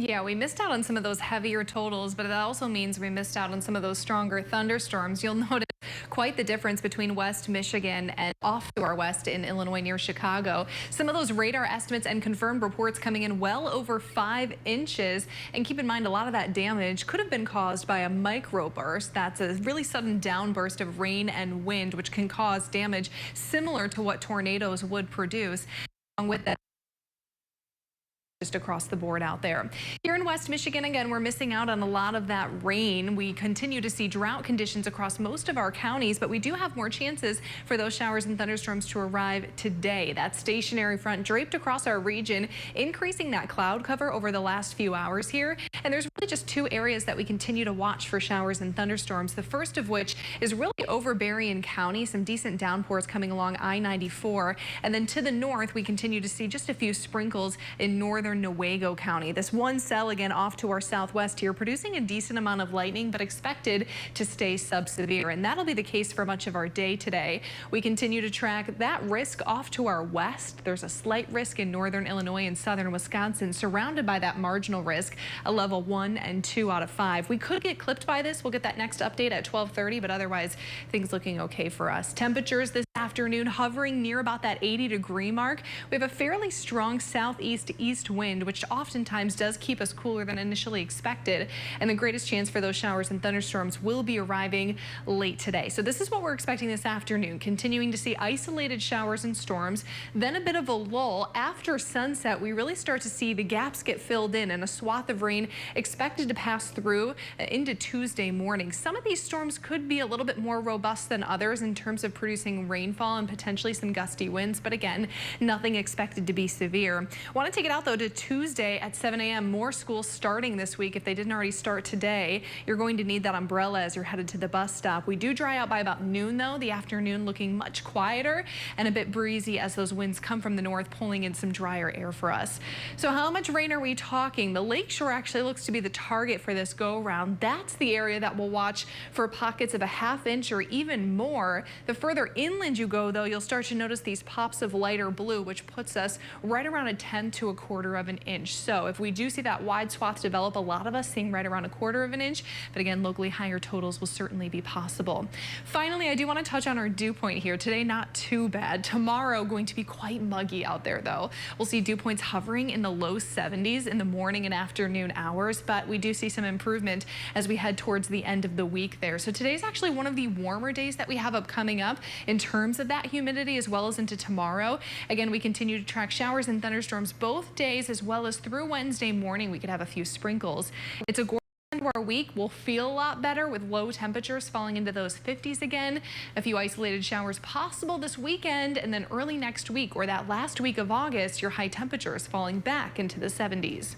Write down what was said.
Yeah, we missed out on some of those heavier totals, but that also means we missed out on some of those stronger thunderstorms. You'll notice quite the difference between West Michigan and off to our west in Illinois near Chicago. Some of those radar estimates and confirmed reports coming in well over 5 inches. And keep in mind, a lot of that damage could have been caused by a microburst. That's a really sudden downburst of rain and wind, which can cause damage similar to what tornadoes would produce. Along with that, just across the board out there. Here in West Michigan, again, we're missing out on a lot of that rain. We continue to see drought conditions across most of our counties, but we do have more chances for those showers and thunderstorms to arrive today. That stationary front draped across our region, increasing that cloud cover over the last few hours here. And there's really just two areas that we continue to watch for showers and thunderstorms. The first of which is really over Berrien County, some decent downpours coming along I-94. And then to the north, we continue to see just a few sprinkles in northern Newaygo County. This one cell again off to our southwest here, producing a decent amount of lightning, but expected to stay sub-severe. And that'll be the case for much of our day today. We continue to track that risk off to our west. There's a slight risk in northern Illinois and southern Wisconsin, surrounded by that marginal risk, a level 1 and 2 out of 5. We could get clipped by this. We'll get that next update at 12:30, but otherwise things looking okay for us. Temperatures this afternoon hovering near about that 80-degree mark. We have a fairly strong southeast to east wind, which oftentimes does keep us cooler than initially expected. And the greatest chance for those showers and thunderstorms will be arriving late today. So this is what we're expecting this afternoon, continuing to see isolated showers and storms, then a bit of a lull. After sunset, we really start to see the gaps get filled in and a swath of rain expected to pass through into Tuesday morning. Some of these storms could be a little bit more robust than others in terms of producing rainfall and potentially some gusty winds, but again, nothing expected to be severe. Want to take it out though to Tuesday at 7 a.m. More schools starting this week. If they didn't already start today, you're going to need that umbrella as you're headed to the bus stop. We do dry out by about noon though. The afternoon looking much quieter and a bit breezy as those winds come from the north, pulling in some drier air for us. So how much rain are we talking? The lakeshore actually looks to be the target for this go around. That's the area that we'll watch for pockets of a ½ inch or even more. The further inland you go though, you'll start to notice these pops of lighter blue, which puts us right around a 1/10 to 1/4 of an inch. So if we do see that wide swath develop, a lot of us seeing right around 1/4 of an inch, but again, locally higher totals will certainly be possible. Finally, I do want to touch on our dew point here. Today, not too bad. Tomorrow, going to be quite muggy out there though. We'll see dew points hovering in the low 70s in the morning and afternoon hours, but we do see some improvement as we head towards the end of the week there. So today's actually one of the warmer days that we have coming up in terms of that humidity, as well as into tomorrow. Again, we continue to track showers and thunderstorms both days, as well as through Wednesday morning. We could have a few sprinkles. It's a gorgeous end to our week. We'll feel a lot better with low temperatures falling into those 50s again. A few isolated showers possible this weekend, and then early next week or that last week of August, your high temperatures falling back into the 70s.